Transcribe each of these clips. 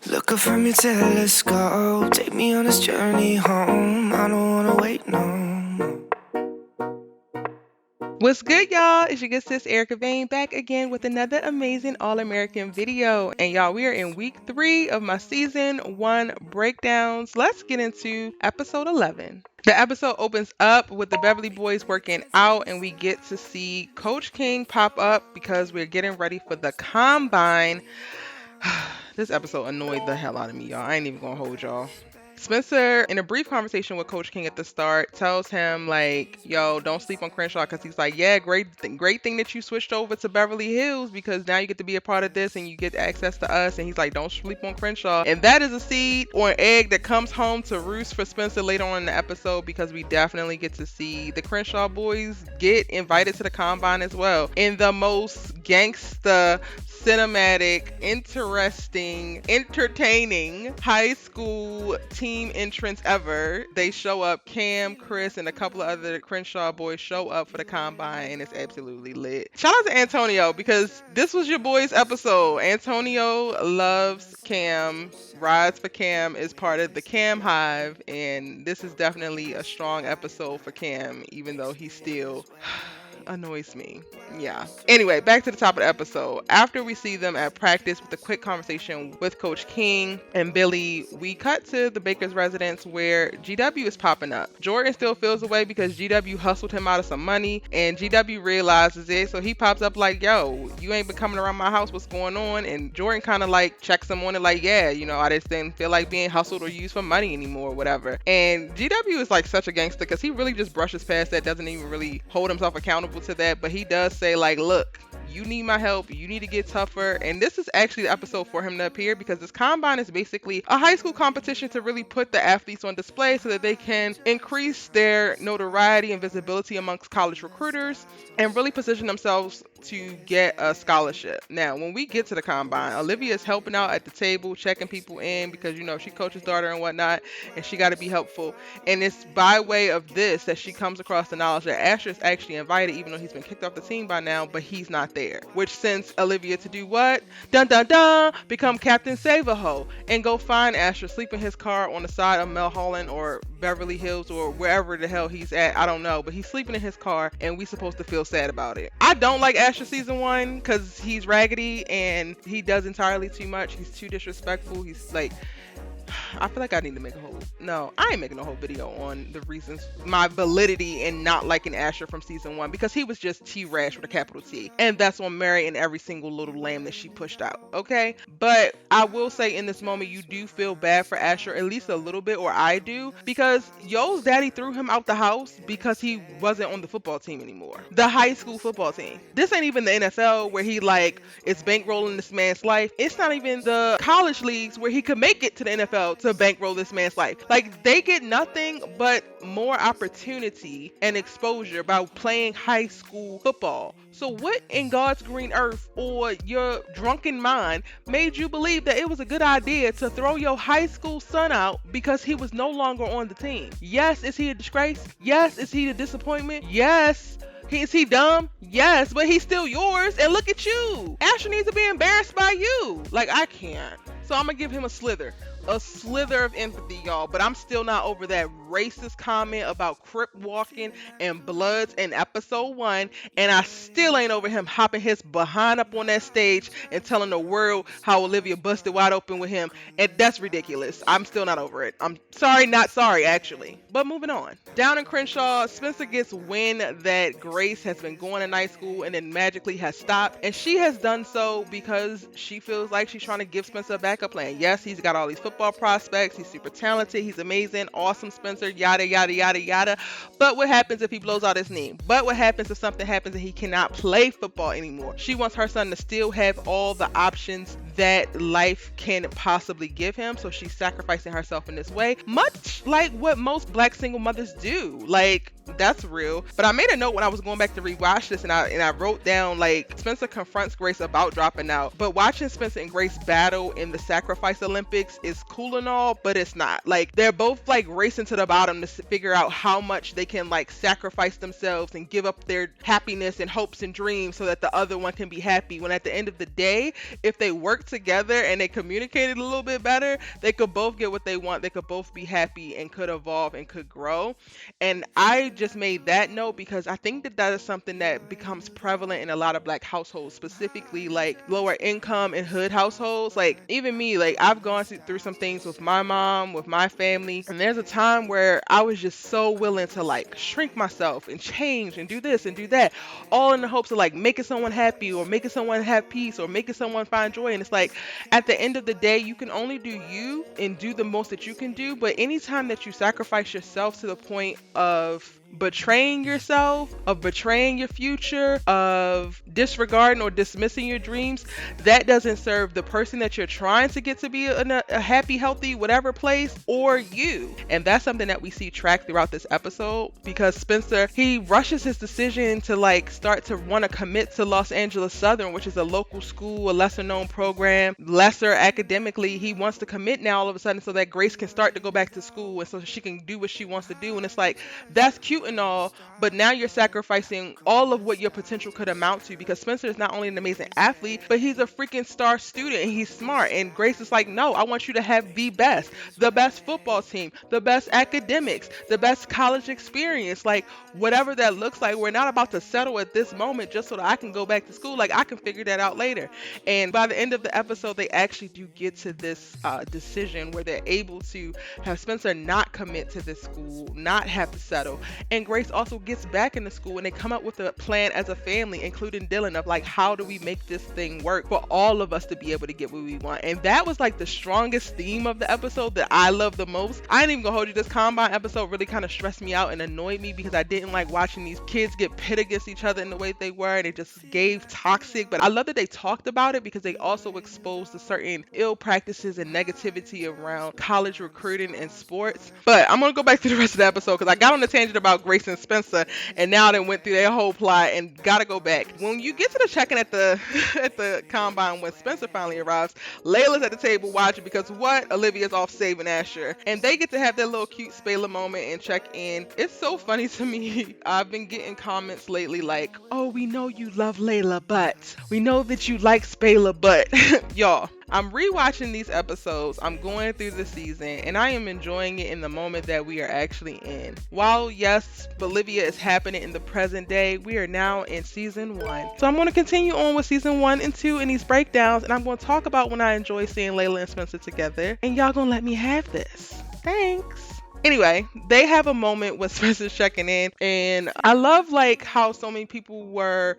Look up from your telescope, take me on this journey home. I don't wanna wait no more. What's good, y'all? It's your good sis Erica Vane back again with another amazing All American video. And y'all, we are in week 3 of my season 1 breakdowns. Let's get into episode 11. The episode opens up with the Beverly Boys working out, and we get to see Coach King pop up because we're getting ready for the combine. This episode annoyed the hell out of me, y'all. I ain't even gonna hold y'all. Spencer, in a brief conversation with Coach King at the start, tells him like, "Yo, don't sleep on Crenshaw," because he's like, "Yeah, great thing that you switched over to Beverly Hills because now you get to be a part of this and you get access to us." And he's like, "Don't sleep on Crenshaw," and that is a seed or an egg that comes home to roost for Spencer later on in the episode because we definitely get to see the Crenshaw boys get invited to the combine as well in the most gangsta, cinematic, interesting, entertaining high school team entrance ever. They show up, Cam, Chris, and a couple of other Crenshaw boys show up for the combine, and it's absolutely lit. Shout out to Antonio because this was your boy's episode. Antonio loves Cam, rides for Cam, is part of the Cam Hive, and this is definitely a strong episode for Cam, even though he still annoys me. Yeah. Anyway, back to the top of the episode. After we see them at practice with a quick conversation with Coach King and Billy, we cut to the Baker's residence where GW is popping up. Jordan still feels away because GW hustled him out of some money, and GW realizes it, so he pops up like, "Yo, you ain't been coming around my house, what's going on?" And Jordan kind of like checks him on it like, "Yeah, I just didn't feel like being hustled or used for money anymore," whatever. And GW is like such a gangster because he really just brushes past that, doesn't even really hold himself accountable to that, but he does say like, "Look, you need my help, you need to get tougher." And this is actually the episode for him to appear because this combine is basically a high school competition to really put the athletes on display so that they can increase their notoriety and visibility amongst college recruiters and really position themselves to get a scholarship. Now, when we get to the combine, Olivia is helping out at the table, checking people in because she coaches daughter and whatnot, and she got to be helpful. And it's by way of this that she comes across the knowledge that Asher is actually invited, even though he's been kicked off the team by now, but he's not there. Which sends Olivia to do what? Dun dun dun! Become Captain Save-A-Ho and go find Asher, sleep in his car on the side of Mulholland or Beverly Hills or wherever the hell he's at. I don't know, but he's sleeping in his car, and we supposed to feel sad about it. I don't like Asher season 1 because he's raggedy and he does entirely too much. He's too disrespectful. He's like, I feel like I need to make a whole, no, I ain't making a whole video on the reasons, my validity in not liking Asher from season 1, because he was just T-Rash with a capital T. And that's on Mary and every single little lamb that she pushed out, okay? But I will say in this moment, you do feel bad for Asher, at least a little bit, or I do, because Yo's daddy threw him out the house because he wasn't on the football team anymore. The high school football team. This ain't even the NFL where he like is bankrolling this man's life. It's not even the college leagues where he could make it to the NFL to bankroll this man's life. Like, they get nothing but more opportunity and exposure by playing high school football. So what in God's green earth or your drunken mind made you believe that it was a good idea to throw your high school son out because he was no longer on the team? Yes, is he a disgrace? Yes, is he a disappointment? Yes. Is he dumb? Yes, but he's still yours. And look at you. Asher needs to be embarrassed by you. Like, I can't. So I'm going to give him a slither of empathy, y'all, but I'm still not over that racist comment about Crip walking and Bloods in episode 1, and I still ain't over him hopping his behind up on that stage and telling the world how Olivia busted wide open with him, and that's ridiculous. I'm still not over it. I'm sorry, not sorry, actually. But moving on. Down in Crenshaw, Spencer gets wind that Grace has been going to night school and then magically has stopped, and she has done so because she feels like she's trying to give Spencer a backup plan. Yes, he's got all these football prospects, he's super talented, he's amazing, awesome Spencer, yada yada yada yada. But what happens if he blows out his knee? But what happens if something happens and he cannot play football anymore? She wants her son to still have all the options that life can possibly give him, so she's sacrificing herself in this way, much like what most black single mothers do. Like, that's real. But I made a note when I was going back to rewatch this, and I wrote down, like, Spencer confronts Grace about dropping out, but watching Spencer and Grace battle in the sacrifice Olympics is is cool and all, but it's not. Like they're both like racing to the bottom to figure out how much they can like sacrifice themselves and give up their happiness and hopes and dreams so that the other one can be happy. When at the end of the day, if they work together and they communicated a little bit better, they could both get what they want. They could both be happy and could evolve and could grow. And I just made that note because I think that that is something that becomes prevalent in a lot of black households, specifically like lower income and hood households. Like even me, like I've gone through some things with my mom, with my family, and there's a time where I was just so willing to like shrink myself and change and do this and do that, all in the hopes of like making someone happy or making someone have peace or making someone find joy. And it's like at the end of the day, you can only do you and do the most that you can do. But anytime that you sacrifice yourself to the point of betraying yourself, of betraying your future, of disregarding or dismissing your dreams, that doesn't serve the person that you're trying to get to be a happy, healthy, whatever place, or you. And that's something that we see track throughout this episode because Spencer, he rushes his decision to like start to want to commit to Los Angeles Southern, which is a local school, a lesser known program, lesser academically. He wants to commit now all of a sudden so that Grace can start to go back to school and so she can do what she wants to do. And it's like, that's cute and all, but now you're sacrificing all of what your potential could amount to because Spencer is not only an amazing athlete, but he's a freaking star student and he's smart. And Grace is like, no, I want you to have the best football team, the best academics, the best college experience, like whatever that looks like. We're not about to settle at this moment just so that I can go back to school. Like I can figure that out later. And by the end of the episode, they actually do get to this decision where they're able to have Spencer not commit to this school, not have to settle. And Grace also gets back into school and they come up with a plan as a family, including Dylan, of like, how do we make this thing work for all of us to be able to get what we want? And that was like the strongest theme of the episode that I love the most. I ain't even gonna hold you. This Combine episode really kind of stressed me out and annoyed me because I didn't like watching these kids get pit against each other in the way they were, and it just gave toxic. But I love that they talked about it because they also exposed the certain ill practices and negativity around college recruiting and sports. But I'm gonna go back to the rest of the episode because I got on the tangent about Grace and Spencer, and now they went through their whole plot and gotta go back. When you get to the check-in at the at the Combine when Spencer finally arrives, Layla's at the table watching because what? Olivia's off saving Asher, and they get to have their little cute Spayla moment and check in. It's so funny to me. I've been getting comments lately like, oh, we know you love Layla, but we know that you like Spayla, but y'all, I'm rewatching these episodes, I'm going through the season, and I am enjoying it in the moment that we are actually in. While yes, Olivia is happening in the present day, we are now in season 1. So I'm going to continue on with season 1 and 2 in these breakdowns, and I'm going to talk about when I enjoy seeing Layla and Spencer together, and y'all gonna let me have this. Thanks. Anyway, they have a moment when Spencer's checking in, and I love like how so many people were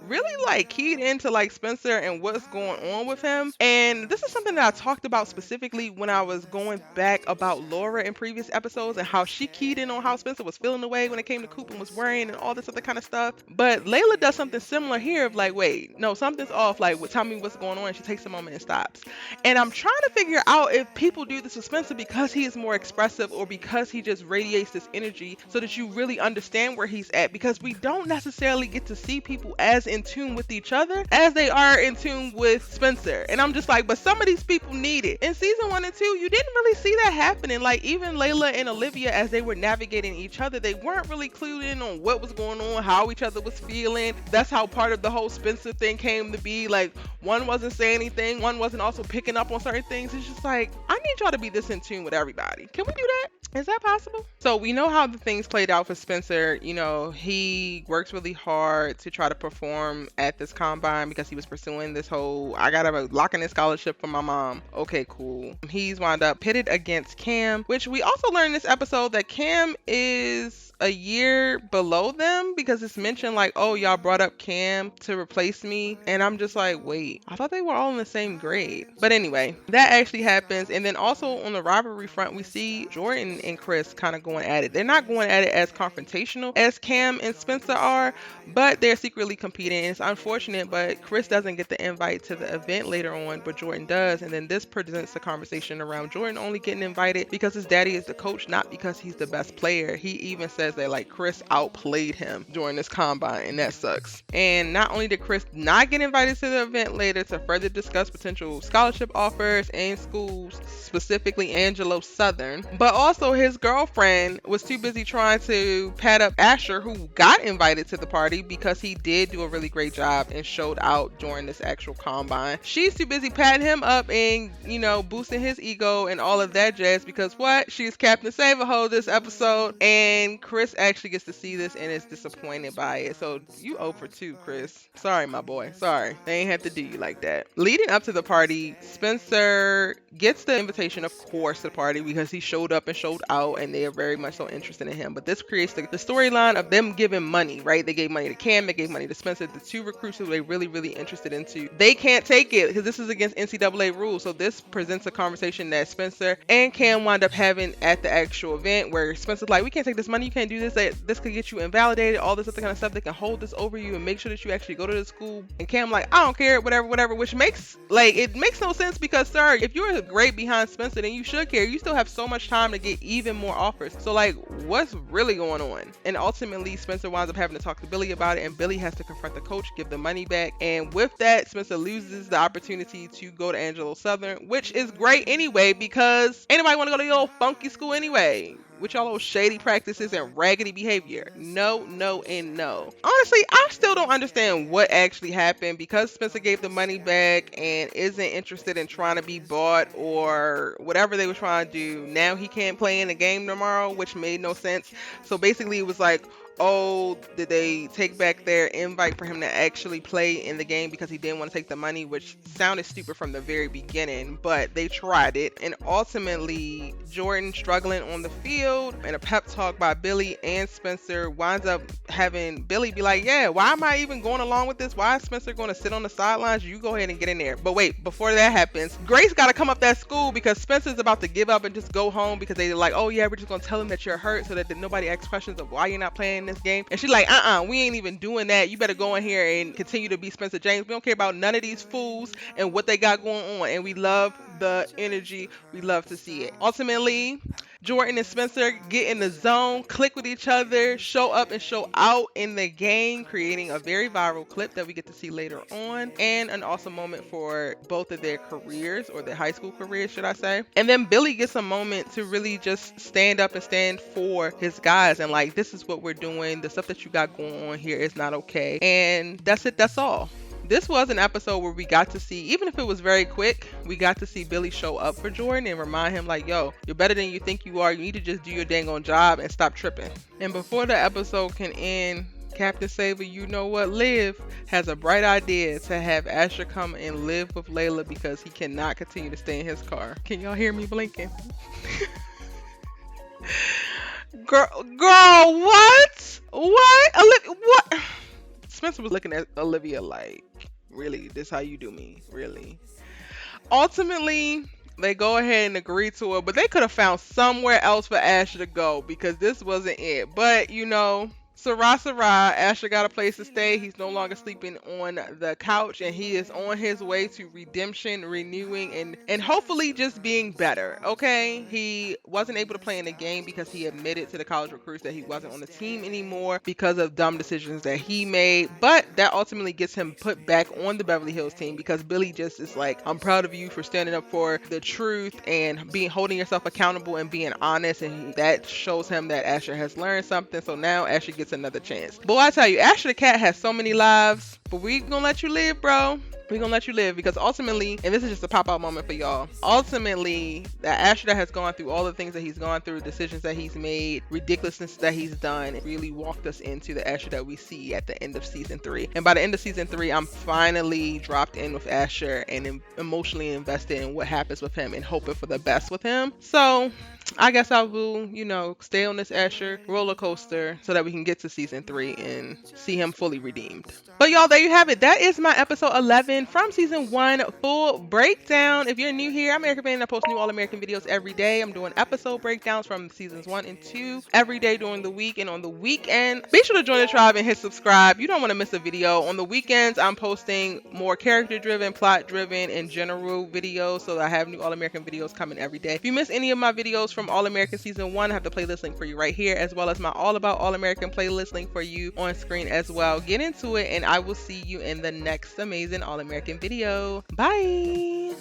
really like keyed into like Spencer and what's going on with him. And this is something that I talked about specifically when I was going back about Laura in previous episodes and how she keyed in on how Spencer was feeling away when it came to Coop and was worrying and all this other kind of stuff. But Layla does something similar here of like, wait, no, something's off. Like, tell me what's going on. And she takes a moment and stops. And I'm trying to figure out if people do this with Spencer because he is more expressive or because he just radiates this energy so that you really understand where he's at, because we don't necessarily get to see people as in tune with each other as they are in tune with Spencer. And I'm just like, but some of these people need it. In season 1 and 2, you didn't really see that happening. Like even Layla and Olivia, as they were navigating each other, they weren't really clued in on what was going on, how each other was feeling. That's how part of the whole Spencer thing came to be. Like one wasn't saying anything, one wasn't also picking up on certain things. It's just like, I need y'all to be this in tune with everybody. Can we do that? Is that possible? So we know how the things played out for Spencer. You know, he works really hard to try to perform at this Combine because he was pursuing this whole, I gotta lock in this scholarship for my mom. Okay, cool. He's wound up pitted against Cam, which we also learned in this episode that Cam is a year below them because it's mentioned like, oh, y'all brought up Cam to replace me. And I'm just like, wait, I thought they were all in the same grade. But anyway, that actually happens. And then also on the rivalry front, we see Jordan and Chris kind of going at it. They're not going at it as confrontational as Cam and Spencer are, but they're secretly competing. It's unfortunate, but Chris doesn't get the invite to the event later on, but Jordan does. And then this presents a conversation around Jordan only getting invited because his daddy is the coach, not because he's the best player. He even says that like Chris outplayed him during this combine, and that sucks. And not only did Chris not get invited to the event later to further discuss potential scholarship offers and schools, specifically Angelo Southern, but also his girlfriend was too busy trying to pat up Asher, who got invited to the party because he did do a really great job and showed out during this actual combine. She's too busy patting him up and, you know, boosting his ego and all of that jazz because what? She's Captain Save-A-Ho this episode, and Chris actually gets to see this and is disappointed by it. So you 0 for 2, Chris. Sorry, my boy. Sorry. They ain't have to do you like that. Leading up to the party, Spencer gets the invitation, of course, to the party because he showed up and showed out, and they are very much so interested in him. But this creates the storyline of them giving money, right? They gave money to Cam, they gave money to Spencer, the two recruits who they really, really interested into. They can't take it because this is against NCAA rules. So this presents a conversation that Spencer and Cam wind up having at the actual event, where Spencer's like, we can't take this money, you can't do this, this could get you invalidated, all this other kind of stuff. They can hold this over you and make sure that you actually go to the school. And Cam like, I don't care, whatever, which makes it makes no sense because, sir, if you're great behind Spencer, then you should care. You still have so much time to get even more offers. So like, what's really going on? And ultimately, Spencer winds up having to talk to Billy about it, and Billy has to confront the coach, give the money back. And with that, Spencer loses the opportunity to go to Angelo Southern, which is great anyway because anybody want to go to your old funky school anyway? With y'all those shady practices and raggedy behavior. No, and no. Honestly, I still don't understand what actually happened because Spencer gave the money back and isn't interested in trying to be bought or whatever they were trying to do. Now he can't play in the game tomorrow, which made no sense. So basically it was like, oh, did they take back their invite for him to actually play in the game because he didn't want to take the money, which sounded stupid from the very beginning, but they tried it. And ultimately, Jordan struggling on the field and a pep talk by Billy and Spencer winds up having Billy be like, yeah, why am I even going along with this? Why is Spencer going to sit on the sidelines? You go ahead and get in there. But wait, before that happens, Grace got to come up that school because Spencer's about to give up and just go home because they're like, oh yeah, we're just going to tell him that you're hurt so that nobody asks questions of why you're not playing this game. And she's like, we ain't even doing that. You better go in here and continue to be Spencer James. We don't care about none of these fools and what they got going on. And we love the energy. We love to see it. Ultimately, Jordan and Spencer get in the zone, click with each other, show up and show out in the game, creating a very viral clip that we get to see later on, and an awesome moment for both of their careers, or their high school careers, should I say. And then Billy gets a moment to really just stand up and stand for his guys and like, this is what we're doing. The stuff that you got going on here is not okay. And that's it. That's all. This was an episode where we got to see, even if it was very quick, we got to see Billy show up for Jordan and remind him like, yo, you're better than you think you are. You need to just do your dang on job and stop tripping. And before the episode can end, Captain Saver, you know what, Liv has a bright idea to have Asher come and live with Layla because he cannot continue to stay in his car. Can y'all hear me blinking? Girl, what? Olivia, what? Spencer was looking at Olivia like, really? This how you do me? Really? Ultimately, they go ahead and agree to it, but they could have found somewhere else for Asher to go because this wasn't it. But, you know, Sarah, Asher got a place to stay. He's no longer sleeping on the couch, and he is on his way to redemption, renewing, and hopefully just being better, okay? He wasn't able to play in the game because he admitted to the college recruits that he wasn't on the team anymore because of dumb decisions that he made, but that ultimately gets him put back on the Beverly Hills team because Billy just is like, I'm proud of you for standing up for the truth and holding yourself accountable and being honest, and that shows him that Asher has learned something. So now Asher gets another chance. Boy, I tell you, Asher the cat has so many lives, but we gonna let you live, bro. We're gonna let you live because ultimately, and this is just a pop-out moment for y'all, ultimately, that Asher that has gone through all the things that he's gone through, decisions that he's made, ridiculousness that he's done, it really walked us into the Asher that we see at the end of season 3. And by the end of season 3, I'm finally dropped in with Asher and emotionally invested in what happens with him and hoping for the best with him. So I guess I will, stay on this Escher roller coaster so that we can get to season 3 and see him fully redeemed. But y'all, there you have it. That is my episode 11 from season 1 full breakdown. If you're new here, I'm Erica Bain and I post new All American videos every day. I'm doing episode breakdowns from seasons 1 and 2 every day during the week and on the weekend. Be sure to join the tribe and hit subscribe. You don't want to miss a video. On the weekends, I'm posting more character driven, plot driven, and general videos. So I have new All American videos coming every day. If you miss any of my videos from All American season 1, I have the playlist link for you right here, as well as my All About All American playlist link for you on screen as well. Get into it, and I will see you in the next amazing All American video. Bye.